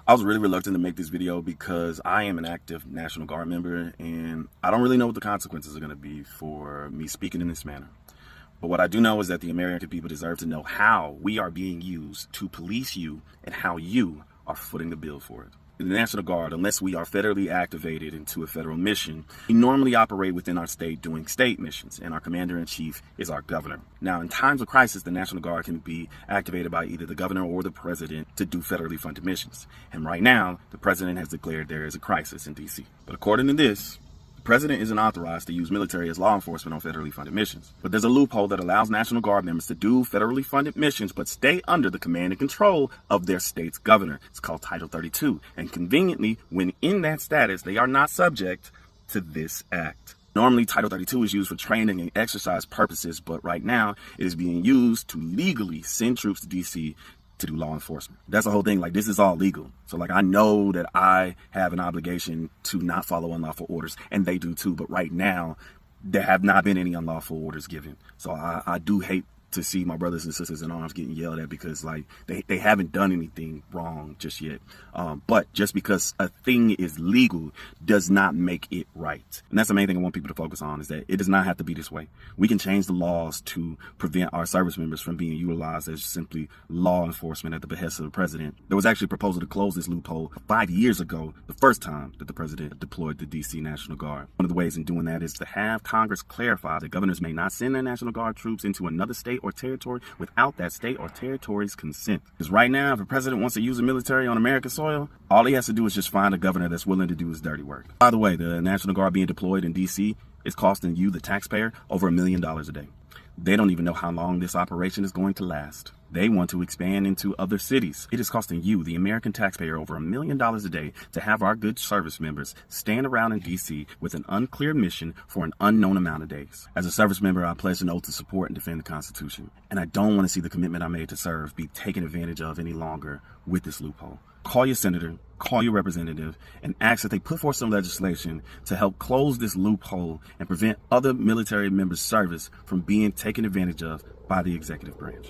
I was really reluctant to make this video because I am an active National Guard member and I don't really know what the consequences are going to be for me speaking in this manner. But what I do know is that the American people deserve to know how we are being used to police you and how you are footing the bill for it. In the National Guard, unless we are federally activated into a federal mission, we normally operate within our state doing state missions, and our commander-in-chief is our governor. Now, in times of crisis, the National Guard can be activated by either the governor or the president to do federally funded missions. And right now, the president has declared there is a crisis in D.C. But according to this, the president isn't authorized to use military as law enforcement on federally funded missions. But there's a loophole that allows National Guard members to do federally funded missions but stay under the command and control of their state's governor. It's called Title 32. And conveniently, when in that status, they are not subject to this act. Normally, Title 32 is used for training and exercise purposes, but right now, it is being used to legally send troops to D.C. to do law enforcement. That's the whole thing. Like, this is all legal. So like, I know that I have an obligation to not follow unlawful orders, and they do too. But right now, there have not been any unlawful orders given. So I do hate to see my brothers and sisters in arms getting yelled at because like they haven't done anything wrong just yet. But just because a thing is legal does not make it right. And that's the main thing I want people to focus on, is that it does not have to be this way. We can change the laws to prevent our service members from being utilized as simply law enforcement at the behest of the president. There was actually a proposal to close this loophole 5 years ago, the first time that the president deployed the DC National Guard. One of the ways in doing that is to have Congress clarify that governors may not send their National Guard troops into another state or territory without that state or territory's consent. Because right now, if a president wants to use the military on American soil, all he has to do is just find a governor that's willing to do his dirty work. By the way, the National Guard being deployed in DC is costing you, the taxpayer, over $1 million a day. They don't even know how long this operation is going to last. They want to expand into other cities. It is costing you, the American taxpayer, over $1 million a day to have our good service members stand around in D.C. with an unclear mission for an unknown amount of days. As a service member, I pledge an oath to support and defend the Constitution. And I don't want to see the commitment I made to serve be taken advantage of any longer with this loophole. Call your senator, call your representative, and ask that they put forth some legislation to help close this loophole and prevent other military members' service from being taken advantage of by the executive branch.